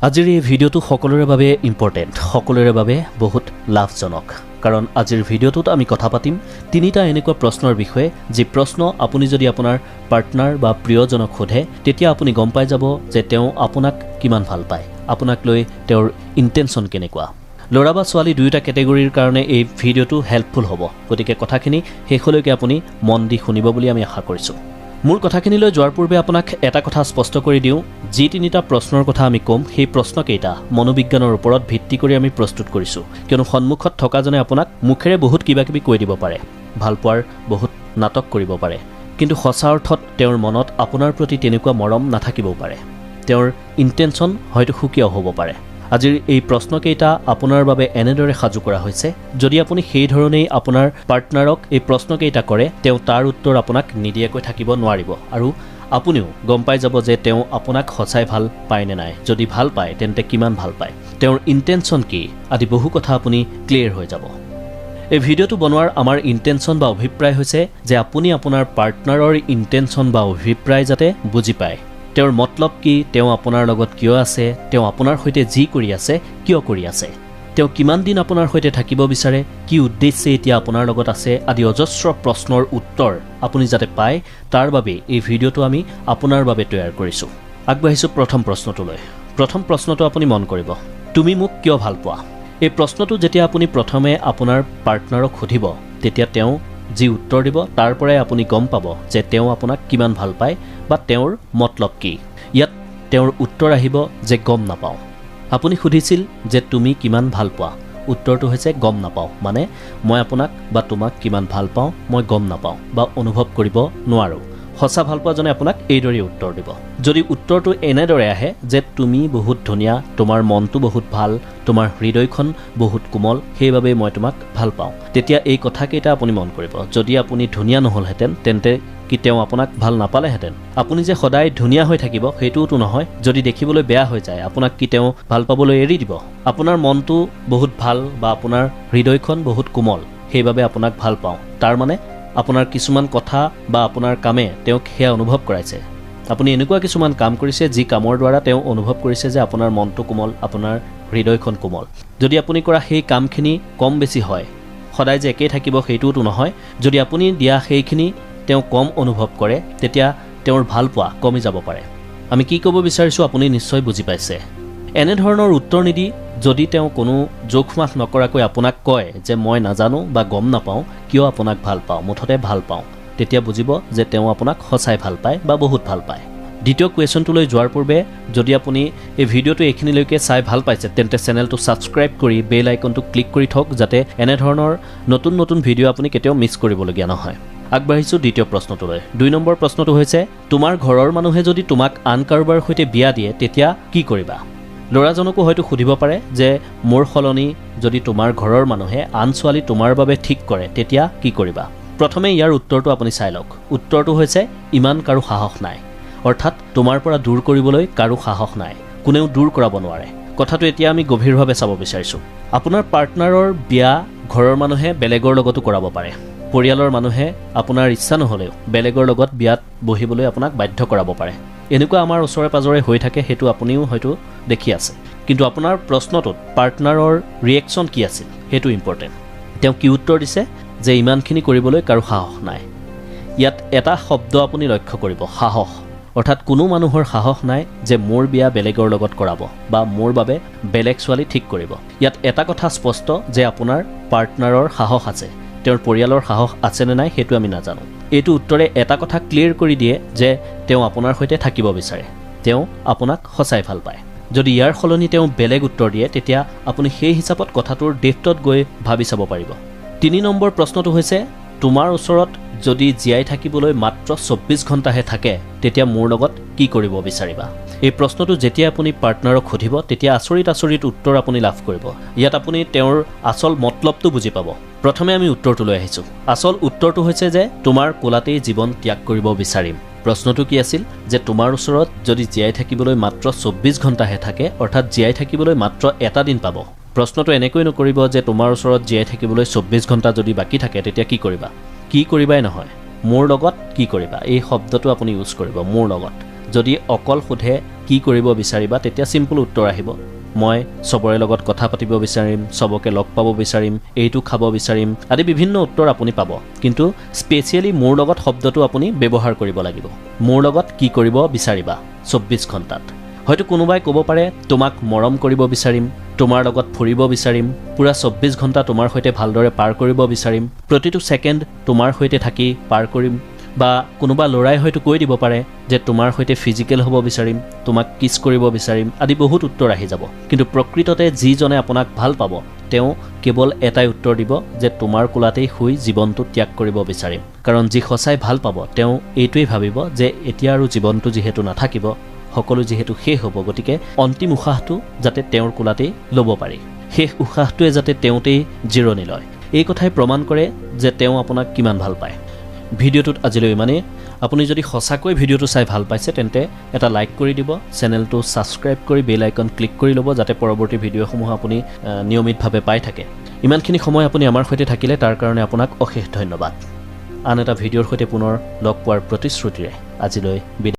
আজিৰ এই ভিডিঅ'টো সকলোৰে বাবে ইম্পৰ্টেণ্ট, সকলোৰে বাবে বহুত লাভজনক। কাৰণ আজিৰ ভিডিঅ'টোত আমি কথা পাতিম তিনিটা এনেকুৱা প্ৰশ্নৰ বিষয়ে যি প্ৰশ্ন আপুনি যদি আপোনাৰ পাৰ্টনাৰ বা প্ৰিয়জনক সোধে তেতিয়া আপুনি গম পাই যাব যে তেওঁ আপোনাক কিমান ভাল পায়, আপোনাক লৈ তেওঁৰ ইণ্টেনশ্যন কেনেকুৱা। ল'ৰা বা ছোৱালী দুয়োটা কেটেগৰীৰ কাৰণে এই ভিডিঅ'টো হেল্পফুল হ'ব, গতিকে কথাখিনি শেষলৈকে আপুনি মন দি শুনিব বুলি আমি আশা কৰিছোঁ। মোৰ কথাখিনিলৈ যোৱাৰ পূৰ্বে আপোনাক এটা কথা স্পষ্ট কৰি দিওঁ, যি তিনিটা প্ৰশ্নৰ কথা আমি ক'ম সেই প্ৰশ্নকেইটা মনোবিজ্ঞানৰ ওপৰত ভিত্তি কৰি আমি প্ৰস্তুত কৰিছোঁ। কিয়নো সন্মুখত থকাজনে আপোনাক মুখেৰে বহুত কিবা কিবি কৈ দিব পাৰে, ভাল পোৱাৰ বহুত নাটক কৰিব পাৰে, কিন্তু সঁচা অৰ্থত তেওঁৰ মনত আপোনাৰ প্ৰতি তেনেকুৱা মৰম নাথাকিবও পাৰে, তেওঁৰ ইণ্টেনশ্যন হয়তো সুকীয়াও হ'ব পাৰে। আজিৰ এই প্ৰশ্নকেইটা আপোনাৰ বাবে এনেদৰে সাজু কৰা হৈছে, যদি আপুনি সেই ধৰণেই আপোনাৰ পাৰ্টনাৰক এই প্ৰশ্নকেইটা কৰে তেওঁ তাৰ উত্তৰ আপোনাক নিদিয়াকৈ থাকিব নোৱাৰিব, আৰু আপুনিও গম পাই যাব যে তেওঁ আপোনাক সঁচাই ভাল পায় নে নাই, যদি ভাল পায় তেন্তে কিমান ভাল পায়, তেওঁৰ ইণ্টেনশ্যন কি আদি বহু কথা আপুনি ক্লিয়াৰ হৈ যাব। এই ভিডিঅ'টো বনোৱাৰ আমাৰ ইণ্টেনশ্যন বা অভিপ্ৰায় হৈছে যে আপুনি আপোনাৰ পাৰ্টনাৰৰ ইণ্টেনশ্যন বা অভিপ্ৰায় যাতে বুজি পায়, তেওঁৰ মতলব কি, তেওঁ আপোনাৰ লগত কিয় আছে, তেওঁ আপোনাৰ সৈতে যি কৰি আছে কিয় কৰি আছে, তেওঁ কিমান দিন আপোনাৰ সৈতে থাকিব বিচাৰে, কি উদ্দেশ্যে এতিয়া আপোনাৰ লগত আছে আদি অজস্ৰ প্ৰশ্নৰ উত্তৰ আপুনি যাতে পায় তাৰ বাবে এই ভিডিঅ'টো আমি আপোনাৰ বাবে তৈয়াৰ কৰিছোঁ। আগবাঢ়িছোঁ প্ৰথম প্ৰশ্নটোলৈ। প্ৰথম প্ৰশ্নটো আপুনি মন কৰিব, তুমি মোক কিয় ভাল পোৱা? এই প্ৰশ্নটো যেতিয়া আপুনি প্ৰথমে আপোনাৰ পাৰ্টনাৰক সুধিব তেতিয়া তেওঁ যি উত্তৰ দিব তাৰ পৰাই আপুনি গম পাব যে তেওঁ আপোনাক কিমান ভাল পায় বা তেওঁৰ মতলব কি। ইয়াত তেওঁৰ উত্তৰ আহিব যে গম নাপাওঁ। আপুনি সুধিছিল যে তুমি কিমান ভাল পোৱা, উত্তৰটো হৈছে গম নাপাওঁ, মানে মই আপোনাক বা তোমাক কিমান ভাল পাওঁ মই গম নাপাওঁ বা অনুভৱ কৰিব নোৱাৰোঁ। সঁচা ভাল পোৱাজনে আপোনাক এইদৰে উত্তৰ দিব। যদি উত্তৰটো এনেদৰে আহে যে তুমি বহুত ধুনীয়া, তোমাৰ মনটো বহুত ভাল, তোমাৰ হৃদয়খন বহুত কোমল, সেইবাবে মই তোমাক ভাল পাওঁ, তেতিয়া এই কথাকেইটা আপুনি মন কৰিব। যদি আপুনি ধুনীয়া নহ'লহেঁতেন তেন্তে কি তেওঁ আপোনাক ভাল নাপালেহেঁতেন? আপুনি যে সদায় ধুনীয়া হৈ থাকিব সেইটোওতো নহয়। যদি দেখিবলৈ বেয়া হৈ যায় আপোনাক কি তেওঁ ভাল পাবলৈ এৰি দিব? আপোনাৰ মনটো বহুত ভাল বা আপোনাৰ হৃদয়খন বহুত কোমল, সেইবাবে আপোনাক ভাল পাওঁ, তাৰ মানে আপোনাৰ কিছুমান কথা বা আপোনাৰ কামে তেওঁক সেয়া অনুভৱ কৰাইছে। আপুনি এনেকুৱা কিছুমান কাম কৰিছে যি কামৰ দ্বাৰা তেওঁ অনুভৱ কৰিছে যে আপোনাৰ মনটো কোমল, আপোনাৰ হৃদয়খন কোমল। যদি আপুনি কৰা সেই কামখিনি কম বেছি হয়, সদায় যে একেই থাকিব সেইটোওতো নহয়। যদি আপুনি দিয়া সেইখিনি তেওঁ কম অনুভৱ কৰে তেতিয়া তেওঁৰ ভাল পোৱা কমি যাব পাৰে। আমি কি ক'ব বিচাৰিছোঁ আপুনি নিশ্চয় বুজি পাইছে। এনেধৰণৰ উত্তৰ নিদি যদি তেওঁ কোনো জোখ মাখ নকৰাকৈ আপোনাক কয় যে মই নাজানো বা গম নাপাওঁ কিয় আপোনাক ভাল পাওঁ, মুঠতে ভাল পাওঁ, তেতিয়া বুজিব যে তেওঁ আপোনাক সঁচাই ভাল পায় বা বহুত ভাল পায়। দ্বিতীয় কুৱেশ্যনটোলৈ যোৱাৰ পূৰ্বে যদি আপুনি এই ভিডিঅ'টো এইখিনিলৈকে চাই ভাল পাইছে তেন্তে চেনেলটো ছাবস্ক্ৰাইব কৰি বেল আইকনটো ক্লিক কৰি থওক, যাতে এনেধৰণৰ নতুন নতুন ভিডিঅ' আপুনি কেতিয়াও মিছ কৰিবলগীয়া নহয়। আগবাঢ়িছোঁ দ্বিতীয় প্ৰশ্নটোলৈ। 2 নম্বৰ প্ৰশ্নটো হৈছে, তোমাৰ ঘৰৰ মানুহে যদি তোমাক আন কাৰোবাৰ সৈতে বিয়া দিয়ে তেতিয়া কি কৰিবা? ল'ৰাজনকো হয়তো সুধিব পাৰে যে মোৰ সলনি যদি তোমাৰ ঘৰৰ মানুহে আন ছোৱালী তোমাৰ বাবে ঠিক কৰে তেতিয়া কি কৰিবা? প্ৰথমে ইয়াৰ উত্তৰটো আপুনি চাই লওক। উত্তৰটো হৈছে ইমান কাৰো সাহস নাই, অৰ্থাৎ তোমাৰ পৰা দূৰ কৰিবলৈ কাৰো সাহস নাই, কোনেও দূৰ কৰাব নোৱাৰে। কথাটো এতিয়া আমি গভীৰভাৱে চাব বিচাৰিছোঁ। আপোনাৰ পাৰ্টনাৰৰ বিয়া ঘৰৰ মানুহে বেলেগৰ লগতো কৰাব পাৰে। পৰিয়ালৰ মানুহে আপোনাৰ ইচ্ছা নহ'লেও বেলেগৰ লগত বিয়াত বহিবলৈ আপোনাক বাধ্য কৰাব পাৰে। এনেকুৱা আমাৰ ওচৰে পাজৰে হৈ থাকে, সেইটো আপুনিও হয়তো দেখি আছে। কিন্তু আপোনাৰ প্ৰশ্নটোত পাৰ্টনাৰৰ ৰিয়েকশ্যন কি আছিল সেইটো ইম্পৰ্টেণ্ট। তেওঁ কি উত্তৰ দিছে যে ইমানখিনি কৰিবলৈ কাৰো সাহস নাই। ইয়াত এটা শব্দ আপুনি লক্ষ্য কৰিব, সাহস। অৰ্থাৎ কোনো মানুহৰ সাহস নাই যে মোৰ বিয়া বেলেগৰ লগত কৰাব বা মোৰ বাবে বেলেগ ছোৱালী ঠিক কৰিব। ইয়াত এটা কথা স্পষ্ট যে আপোনাৰ পাৰ্টনাৰৰ সাহস আছে, তেওঁৰ পৰিয়ালৰ সাহস আছেনে নাই সেইটো আমি নাজানো। এইটো উত্তৰে এটা কথা ক্লিয়াৰ কৰি দিয়ে যে তেওঁ আপোনাৰ সৈতে থাকিব বিচাৰে, তেওঁ আপোনাক সঁচাই ভাল পায়। যদি ইয়াৰ সলনি তেওঁ বেলেগ উত্তৰ দিয়ে তেতিয়া আপুনি সেই হিচাপত কথাটোৰ ডেপ্থত গৈ ভাবি চাব পাৰিব। 3 নম্বৰ প্ৰশ্নটো হৈছে, তোমাৰ ওচৰত যদি জীয়াই থাকিবলৈ মাত্ৰ 24 ঘণ্টাহে থাকে তেতিয়া মোৰ লগত কি কৰিব বিচাৰিবা? এই প্ৰশ্নটো যেতিয়া আপুনি পাৰ্টনাৰক সুধিব তেতিয়া আচৰিত উত্তৰ আপুনি লাভ কৰিব। ইয়াত আপুনি তেওঁৰ আচল মতলবটো বুজি পাব। প্ৰথমে আমি উত্তৰটোলৈ আহিছোঁ। আচল উত্তৰটো হৈছে যে তোমাৰ কোলাতেই জীৱন ত্যাগ কৰিব বিচাৰিম। প্ৰশ্নটো কি আছিল যে তোমাৰ ওচৰত যদি জীয়াই থাকিবলৈ মাত্ৰ 24 ঘণ্টাহে থাকে, অৰ্থাৎ জীয়াই থাকিবলৈ মাত্ৰ এটা দিন পাব। প্ৰশ্নটো এনেকৈ নকৰিব যে তোমাৰ ওচৰত জীয়াই থাকিবলৈ 24 ঘণ্টা যদি বাকী থাকে তেতিয়া কি কৰিবা? কি কৰিবাই নহয়, মোৰ লগত কি কৰিবা এই শব্দটো আপুনি ইউজ কৰিব, মোৰ লগত। যদি অকল সোধে কি কি কৰিব বিচাৰিবা তেতিয়া সিম্পল উত্তৰ আহিব মই সবৰে লগত কথা পাতিব বিচাৰিম সবকে লগ পাব বিচাৰিম এইটো খাব বিচাৰিম আদি বিভিন্ন উত্তৰ আপুনি পাব কিন্তু স্পেশালি মোৰ লগত শব্দটো আপুনি ব্যৱহাৰ কৰিব লাগিব মোৰ লগত কি কৰিব বিচাৰিবা 24 ঘণ্টাত হয়তো কোনোবাই ক'ব পাৰে তোমাক মৰম কৰিব বিচাৰিম তোমাৰ লগত ফুৰিব বিচাৰিম পুৰা 24 ঘণ্টা তোমাৰ সৈতে ভালদৰে পাৰ কৰিব বিচাৰিম প্ৰতিটো সেকেন্ড তোমাৰ সৈতে থাকি পাৰ কৰিম বা কোনোবা লৰাই হয়তো কৈ দিব পাৰে যে তোমাৰ সৈতে ফিজিক্যাল হ'ব বিচাৰিম তোমাক কিছ কৰিব বিচাৰিম আদি বহুত উত্তৰ আহি যাব কিন্তু প্ৰকৃততে যিজনে আপোনাক ভাল পাব তেওঁ কেৱল এটাই উত্তৰ দিব যে তোমাৰ কোলাতেই শুই জীৱনটো ত্যাগ কৰিব বিচাৰিম কাৰণ যি সঁচাই ভাল পাব তেওঁ এইটোই ভাবিব যে এতিয়া আৰু জীৱনটো যেহেতু নাথাকিব সকলো যেহেতু শেষ হ'ব গতিকে অন্তিম উশাহটো যাতে তেওঁৰ কোলাতেই ল'ব পাৰি শেষ উশাহটোৱে যাতে তেওঁতেই জিৰণি লয় এই কথাই প্ৰমাণ কৰে যে তেওঁ আপোনাক কিমান ভাল পায় ভিডিঅ'টোত আজিলৈ ইমানেই আপুনি যদি সঁচাকৈ ভিডিঅ'টো চাই ভাল পাইছে তেন্তে এটা লাইক কৰি দিব চেনেলটো সাবস্ক্ৰাইব কৰি বেল আইকন ক্লিক কৰি ল'ব যাতে পৰৱৰ্তী ভিডিঅ'সমূহ আপুনি নিয়মিতভাৱে পাই থাকে ইমানখিনি সময় আপুনি আমাৰ সৈতে থাকিলে তাৰ কাৰণে আপোনাক অশেষ ধন্যবাদ আন এটা ভিডিঅ'ৰ সৈতে পুনৰ লগ পোৱাৰ প্ৰতিশ্ৰুতিৰে আজিলৈ